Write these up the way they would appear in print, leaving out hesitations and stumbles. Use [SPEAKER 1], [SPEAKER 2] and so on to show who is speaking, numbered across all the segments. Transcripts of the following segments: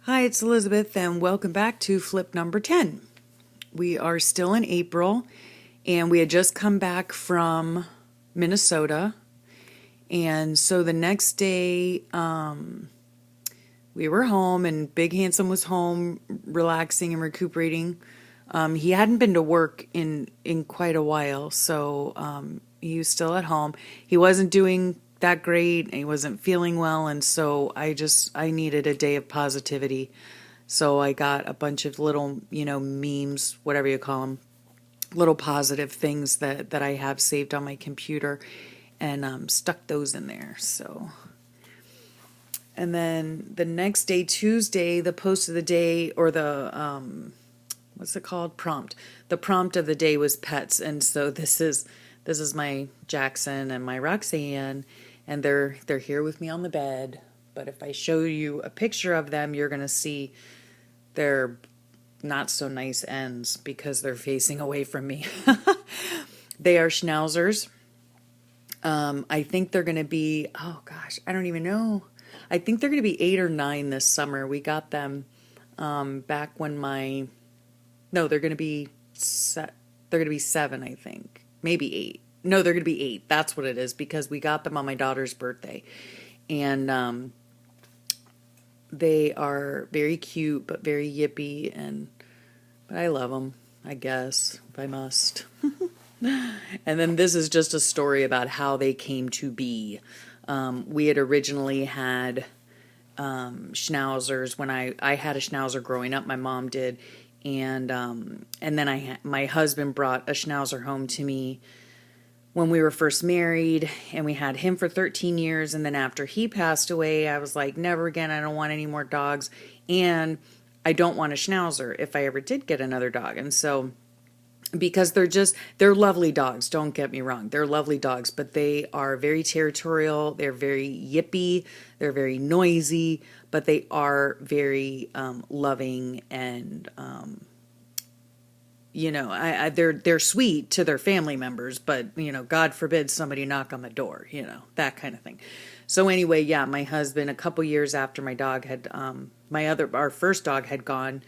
[SPEAKER 1] Hi, it's Elizabeth, and welcome back to flip number 10. We are still in April, and we had just come back from Minnesota. And so the next day, we were home, and Big Handsome was home, relaxing and recuperating. He hadn't been to work in quite a while, so he was still at home. He wasn't doing that great, and he wasn't feeling well, and so I needed a day of positivity. So I got a bunch of little, memes, whatever you call them, little positive things that I have saved on my computer, and stuck those in there. So, and then the next day, Tuesday, the post of the day, or the what's it called? Prompt. The prompt of the day was pets, and so this is my Jackson and my Roxanne, and they're here with me on the bed. But if I show you a picture of them, you're gonna see their not so nice ends because they're facing away from me. They are schnauzers. I think they're gonna be, oh gosh, I don't even know. I think they're gonna be 8 or 9 this summer. We got them back when no, they're gonna be 7, I think. Maybe 8. No, they're gonna be 8. That's what it is, because we got them on my daughter's birthday. And they are very cute, but very yippy, but I love them, I guess, if I must. And then this is just a story about how they came to be. We had originally had schnauzers when I had a schnauzer growing up. My mom did, and then my husband brought a schnauzer home to me when we were first married, and we had him for 13 years. And then after he passed away, I was like, never again. I don't want any more dogs, and I don't want a schnauzer if I ever did get another dog. And so, because they're lovely dogs, don't get me wrong, they're lovely dogs, but they are very territorial, they're very yippy, they're very noisy, but they are very loving, and they're sweet to their family members, but God forbid somebody knock on the door, that kind of thing. So anyway, yeah, my husband, a couple years after my dog had our first dog had gone,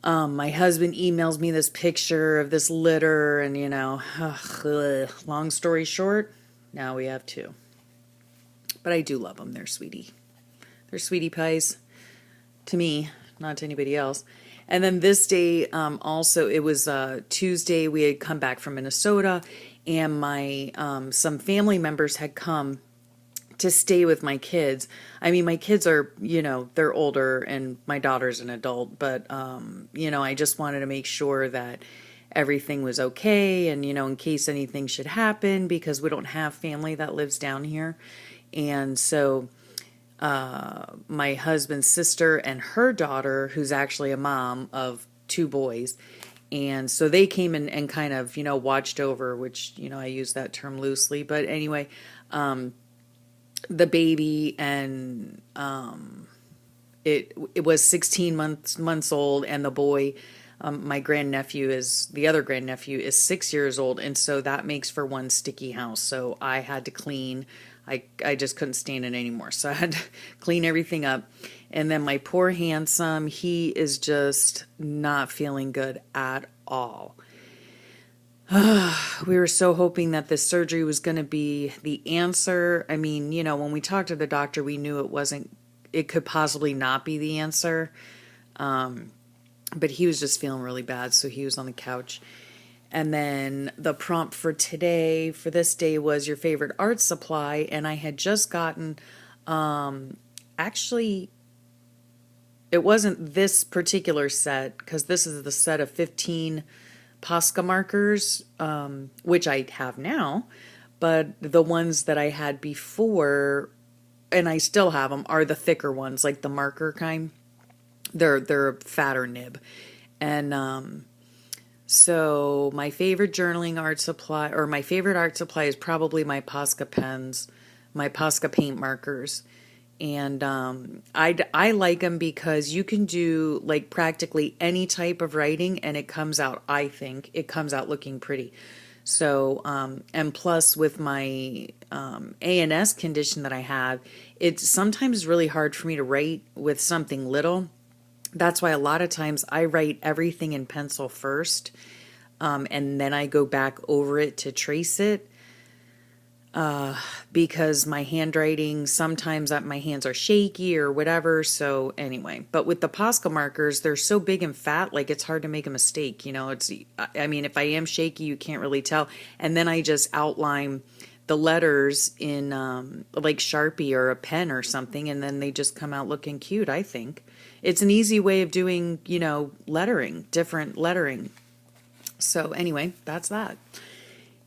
[SPEAKER 1] my husband emails me this picture of this litter, and long story short, now we have 2. But I do love them. They're sweetie pies to me, not to anybody else. And then this day, also, it was Tuesday. We had come back from Minnesota, and my some family members had come to stay with my kids. I mean, my kids are, they're older, and my daughter's an adult, but, I just wanted to make sure that everything was okay, and, in case anything should happen, because we don't have family that lives down here. And so my husband's sister and her daughter, who's actually a mom of 2 boys, and so they came in and kind of, watched over, which, I use that term loosely, but anyway, the baby, and it was 16 months old, and the boy, the other grandnephew is 6 years old, and so that makes for one sticky house. So I had to clean. I just couldn't stand it anymore, so I had to clean everything up. And then my poor Handsome, he is just not feeling good at all. We were so hoping that this surgery was going to be the answer. I mean, when we talked to the doctor, we knew it could possibly not be the answer. But he was just feeling really bad, so he was on the couch. And then the prompt for this day was your favorite art supply. And I had just gotten, actually, it wasn't this particular set, because this is the set of 15 Posca markers, which I have now, but the ones that I had before, and I still have them, are the thicker ones, like the marker kind. They're a fatter nib. And so my favorite journaling art supply, or my favorite art supply, is probably my Posca pens, my Posca paint markers. And I like them because you can do like practically any type of writing, and I think it comes out looking pretty. So, and plus with my ANS condition that I have, it's sometimes really hard for me to write with something little. That's why a lot of times I write everything in pencil first, and then I go back over it to trace it. Because my handwriting, sometimes my hands are shaky or whatever. So anyway, but with the Posca markers, they're so big and fat, like it's hard to make a mistake. I mean, if I am shaky, you can't really tell. And then I just outline the letters in like Sharpie or a pen or something, and then they just come out looking cute, I think. It's an easy way of doing, lettering, different lettering. So anyway, that's that.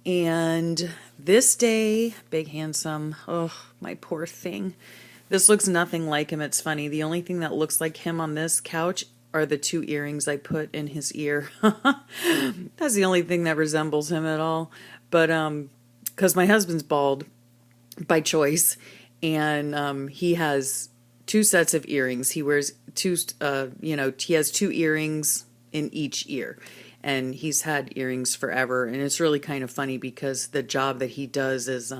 [SPEAKER 1] And this day, Big Handsome, oh, my poor thing. This looks nothing like him. It's funny. The only thing that looks like him on this couch are the 2 earrings I put in his ear. That's the only thing that resembles him at all. But, because my husband's bald by choice, and he has 2 sets of earrings. He wears he has 2 earrings in each ear. And he's had earrings forever. And it's really kind of funny because the job that he does is,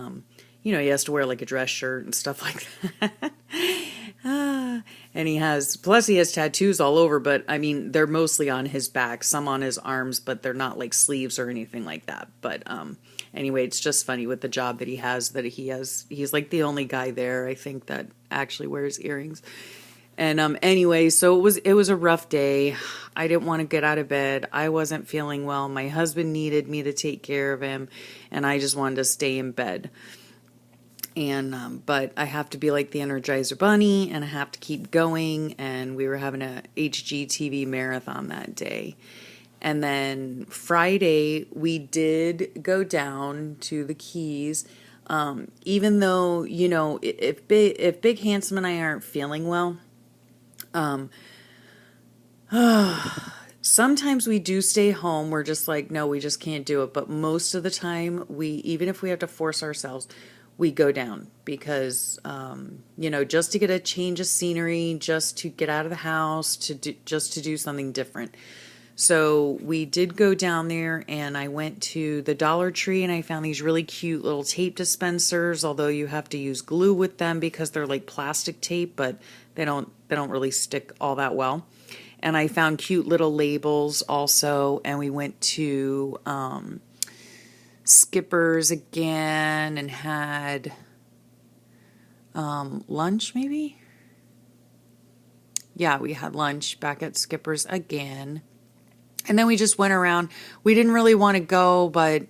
[SPEAKER 1] he has to wear like a dress shirt and stuff like that. And he has tattoos all over, but I mean, they're mostly on his back, some on his arms, but they're not like sleeves or anything like that. But anyway, it's just funny with the job that he has, he's like the only guy there, I think, that actually wears earrings. And anyway, so it was a rough day. I didn't want to get out of bed. I wasn't feeling well. My husband needed me to take care of him, and I just wanted to stay in bed. And but I have to be like the Energizer Bunny, and I have to keep going. And we were having a HGTV marathon that day. And then Friday, we did go down to the Keys. Even though, if Big Handsome and I aren't feeling well, sometimes we do stay home. We're just like, no, we just can't do it. But most of the time, even if we have to force ourselves, we go down because, just to get a change of scenery, just to get out of the house, just to do something different. So we did go down there, and I went to the Dollar Tree, and I found these really cute little tape dispensers, although you have to use glue with them because they're like plastic tape, but they don't really stick all that well. And I found cute little labels also, and we went to Skipper's again and had lunch maybe? Yeah, we had lunch back at Skipper's again. And then we just went around. We didn't really want to go, but,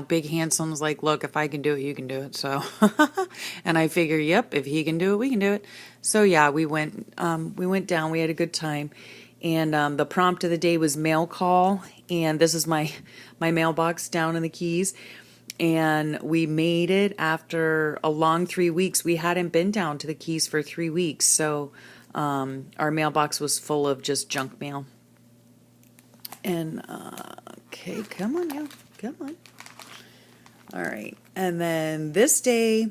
[SPEAKER 1] Big Handsome's like, look, if I can do it, you can do it. So, and I figure, yep, if he can do it, we can do it. So yeah, we went down, we had a good time. And the prompt of the day was mail call. And this is my mailbox down in the Keys. And we made it after a long 3 weeks. We hadn't been down to the Keys for 3 weeks. So our mailbox was full of just junk mail. And, okay, come on now, come on. All right, and then this day,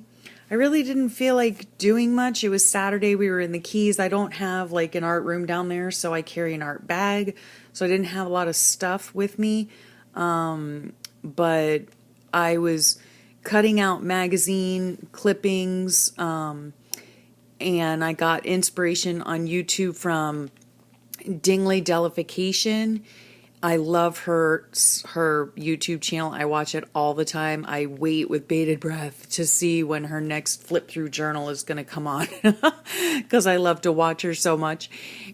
[SPEAKER 1] I really didn't feel like doing much. It was Saturday, we were in the Keys. I don't have like an art room down there, so I carry an art bag. So I didn't have a lot of stuff with me, but I was cutting out magazine clippings, and I got inspiration on YouTube from Dingley Delification. I love her YouTube channel. I watch it all the time. I wait with bated breath to see when her next flip through journal is going to come on because I love to watch her so much.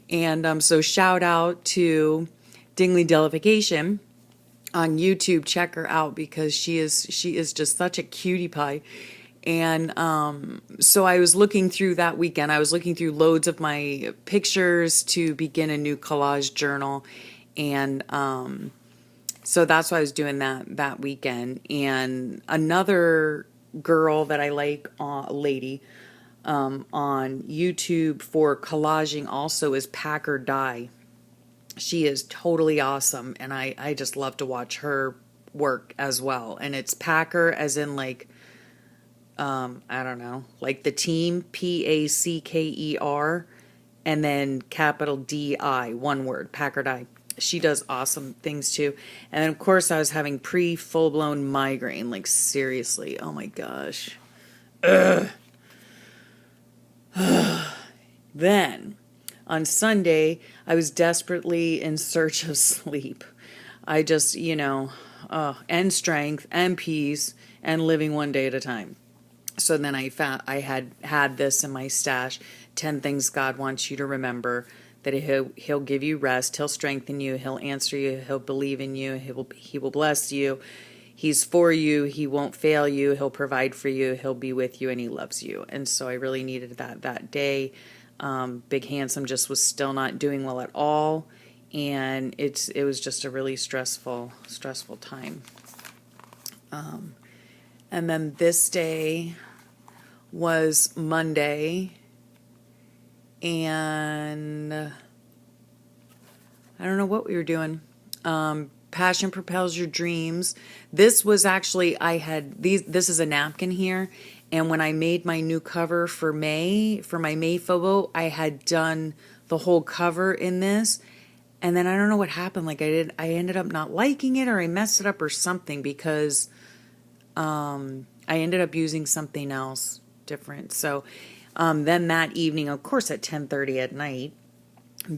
[SPEAKER 1] And so shout out to Dingley Delification on YouTube. Check her out because she is just such a cutie pie. And so I was looking through that weekend. I was looking through loads of my pictures to begin a new collage journal. And so that's why I was doing that weekend. And another girl that I like, lady, on YouTube for collaging also is Packer Dye. She is totally awesome, and I just love to watch her work as well. And it's Packer as in like, I don't know, like the team, Packer, and then capital DI, one word, Packer Dye. She does awesome things too. And then, of course, I was having pre full blown migraine. Like, seriously. Oh my gosh. Then, on Sunday, I was desperately in search of sleep. I just, and strength and peace and living one day at a time. So then I found I had this in my stash, 10 things God wants you to remember, that he'll give you rest, he'll strengthen you, he'll answer you, he'll believe in you, he will bless you. He's for you, he won't fail you, he'll provide for you, he'll be with you, and he loves you. And so I really needed that day. Big Handsome just was still not doing well at all, and it was just a really stressful time. And then this day was Monday, and I don't know what we were doing. Passion propels your dreams. This was actually, this is a napkin here, and when I made my new cover for my May photo, I had done the whole cover in this, and then I don't know what happened. Like I ended up not liking it, or I messed it up or something, because I ended up using something else different. So then that evening, of course, at 10:30 at night,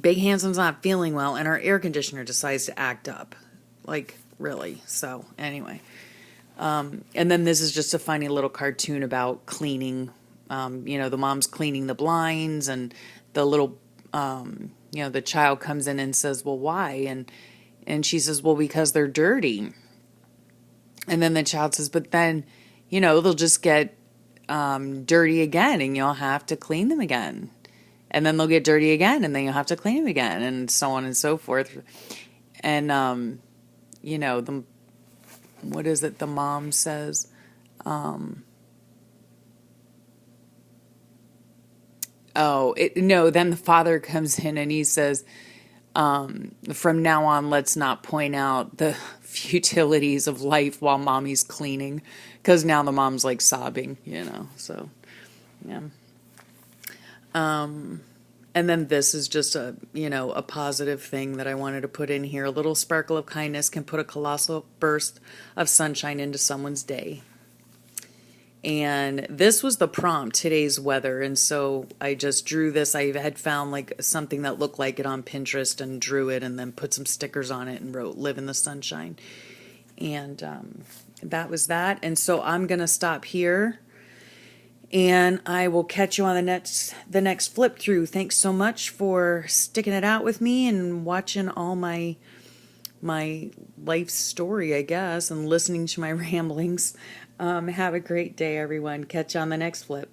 [SPEAKER 1] Big Handsome's not feeling well, and our air conditioner decides to act up. Like, really. So anyway, and then this is just a funny little cartoon about cleaning. The mom's cleaning the blinds, and the little the child comes in and says, well, why? And she says, well, because they're dirty. And then the child says, but then, they'll just get dirty again, and you'll have to clean them again. And then they'll get dirty again, and then you'll have to clean them again, and so on and so forth. And, what is it the mom says? Then the father comes in and he says, from now on, let's not point out the futilities of life while mommy's cleaning, because now the mom's like sobbing, so yeah. And then this is just a positive thing that I wanted to put in here. A little sparkle of kindness can put a colossal burst of sunshine into someone's day. And this was the prompt, today's weather. And so I just drew this. I had found like something that looked like it on Pinterest and drew it, and then put some stickers on it and wrote "Live in the Sunshine." And that was that. And so I'm going to stop here, and I will catch you on the next flip through. Thanks so much for sticking it out with me and watching all my life story, I guess, and listening to my ramblings. Have a great day, everyone. Catch you on the next flip.